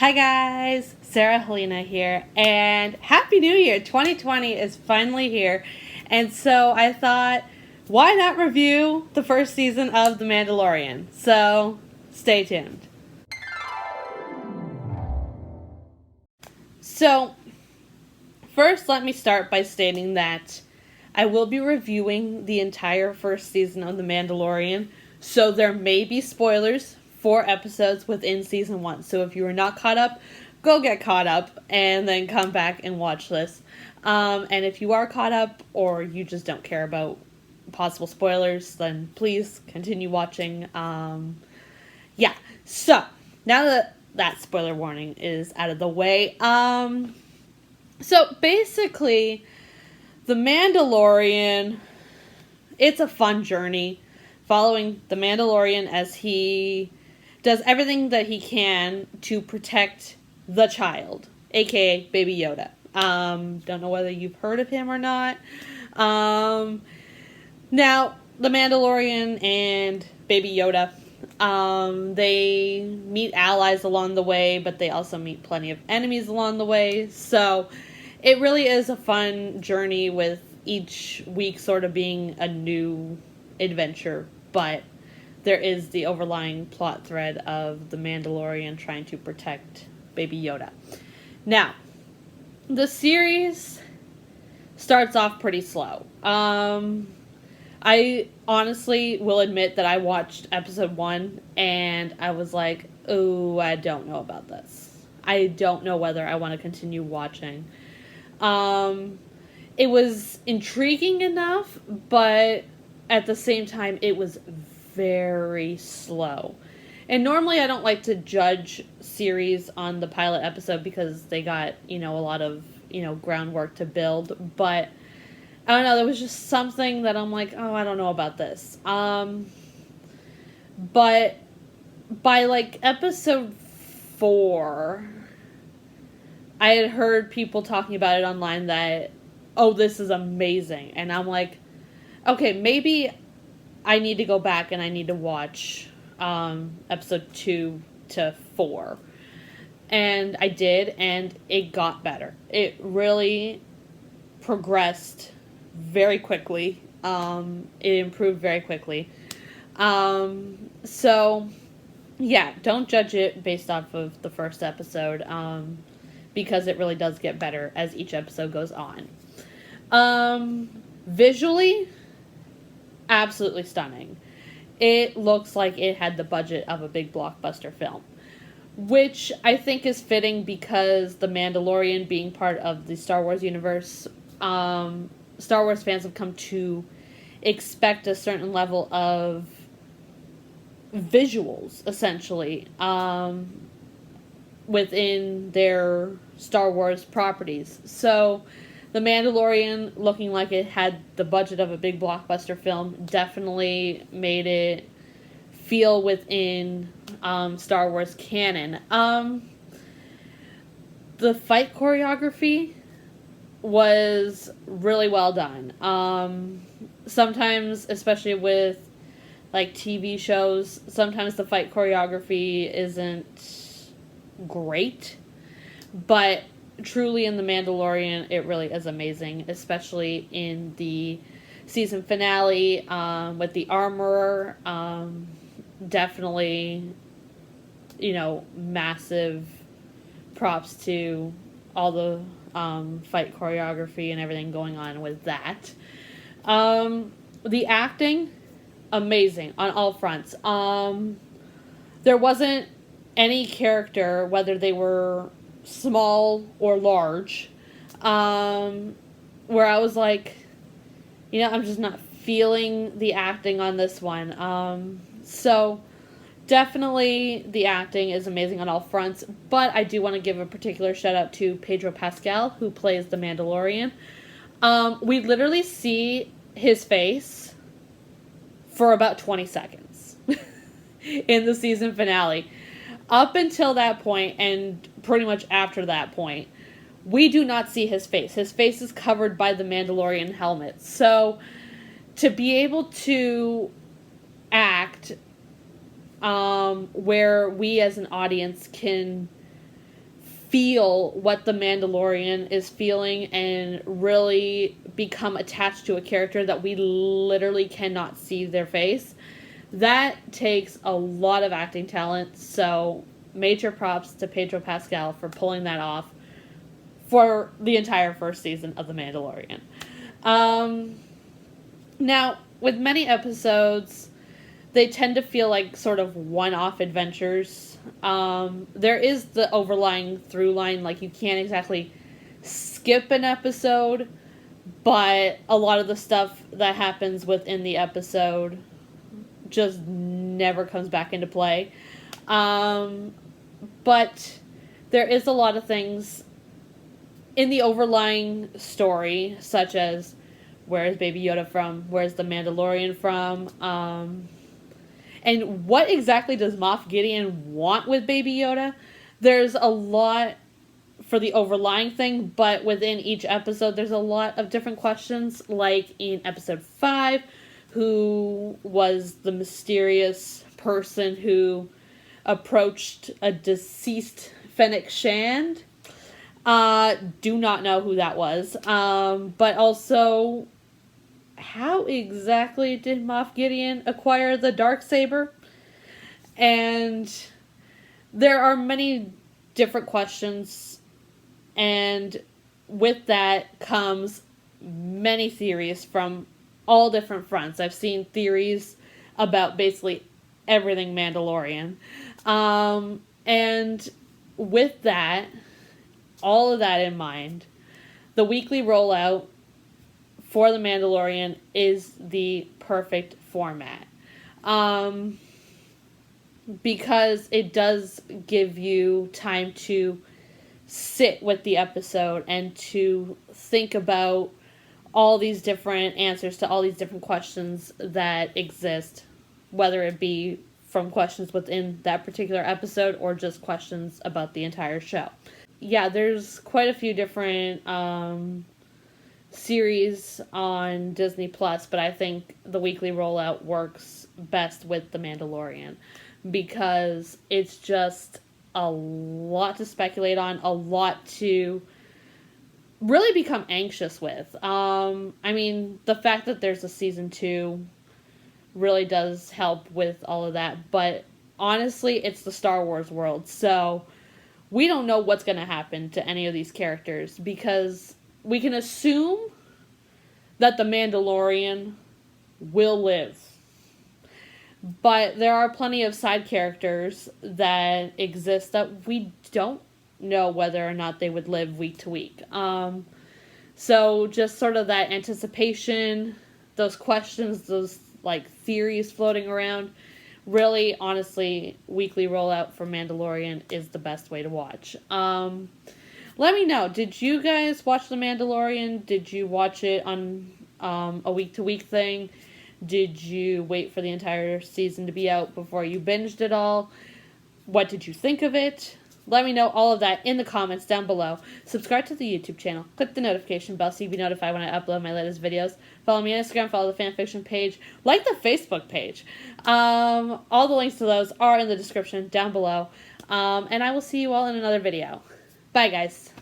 Hi guys, Halina here, and Happy New Year! 2020 is finally here, and so I thought, why not review the first season of The Mandalorian? So, stay tuned. So, first let me start by stating that I will be reviewing the entire first season of The Mandalorian, so there may be spoilers 4 episodes within season 1. So if you are not caught up, go get caught up and then come back and watch this. And if you are caught up or you just don't care about possible spoilers, then please continue watching. Yeah. So now that that spoiler warning is out of the way, so basically, The Mandalorian, it's a fun journey following The Mandalorian as he does everything that he can to protect the child, aka Baby Yoda. Don't know whether you've heard of him or not. Now, The Mandalorian and Baby Yoda, they meet allies along the way, but they also meet plenty of enemies along the way. So, it really is a fun journey with each week sort of being a new adventure, but there is the overlying plot thread of the Mandalorian trying to protect Baby Yoda. Now, the series starts off pretty slow. I honestly will admit that I watched episode 1 and I was like, oh, I don't know about this. I don't know whether I want to continue watching. It was intriguing enough, but at the same time, it was very slow. And normally I don't like to judge series on the pilot episode because they got, a lot of, groundwork to build. But I don't know, there was just something that I'm like, oh, I don't know about this. But by episode 4, I had heard people talking about it online that, oh, this is amazing. And I'm like, okay, maybe I need to go back and I need to watch episode 2 to 4. And I did, and it got better. It really progressed very quickly. It improved very quickly. So, yeah, don't judge it based off of the first episode, because it really does get better as each episode goes on. Visually, absolutely stunning. It looks like it had the budget of a big blockbuster film, which I think is fitting because The Mandalorian being part of the Star Wars universe, Star Wars fans have come to expect a certain level of visuals, essentially, within their Star Wars properties. So, The Mandalorian, looking like it had the budget of a big blockbuster film, definitely made it feel within Star Wars canon. The fight choreography was really well done. Sometimes, especially with TV shows, sometimes the fight choreography isn't great, but truly in The Mandalorian, it really is amazing, especially in the season finale with the armorer. Definitely, massive props to all the fight choreography and everything going on with that. The acting, amazing on all fronts. There wasn't any character, whether they were small or large, where I was like, I'm just not feeling the acting on this one. So definitely the acting is amazing on all fronts, but I do want to give a particular shout out to Pedro Pascal, who plays the Mandalorian. We literally see his face for about 20 seconds in the season finale. Up until that point, and pretty much after that point, we do not see his face. His face is covered by the Mandalorian helmet. So, to be able to act where we as an audience can feel what the Mandalorian is feeling and really become attached to a character that we literally cannot see their face. That takes a lot of acting talent, so major props to Pedro Pascal for pulling that off for the entire first season of The Mandalorian. Now, with many episodes, they tend to feel like sort of one-off adventures. There is the overlying through line, like you can't exactly skip an episode, but a lot of the stuff that happens within the episode just never comes back into play. But there is a lot of things in the overlying story, such as where's Baby Yoda from? Where's the Mandalorian from? And what exactly does Moff Gideon want with Baby Yoda? There's a lot for the overlying thing, but within each episode, there's a lot of different questions. Like in episode 5, who was the mysterious person who approached a deceased Fennec Shand? Do not know who that was. But also, how exactly did Moff Gideon acquire the Darksaber? And there are many different questions, and with that comes many theories from all different fronts. I've seen theories about basically everything Mandalorian. And with that, all of that in mind, the weekly rollout for The Mandalorian is the perfect format. Because it does give you time to sit with the episode and to think about all these different answers to all these different questions that exist, whether it be from questions within that particular episode or just questions about the entire show. Yeah, there's quite a few different series on Disney Plus, but I think the weekly rollout works best with The Mandalorian because it's just a lot to speculate on, a lot to really become anxious with. I mean, the fact that there's a season 2 really does help with all of that, but honestly, it's the Star Wars world, so we don't know what's going to happen to any of these characters because we can assume that the Mandalorian will live. But there are plenty of side characters that exist that we don't know whether or not they would live week to week. So just sort of that anticipation, those questions, those like theories floating around. Really, honestly, weekly rollout for Mandalorian is the best way to watch. Let me know, did you guys watch The Mandalorian? Did you watch it on a week-to-week thing? Did you wait for the entire season to be out before you binged it all? What did you think of it? Let me know all of that in the comments down below. Subscribe to the YouTube channel. Click the notification bell so you be notified when I upload my latest videos. Follow me on Instagram. Follow the fanfiction page. Like the Facebook page. All the links to those are in the description down below. And I will see you all in another video. Bye, guys.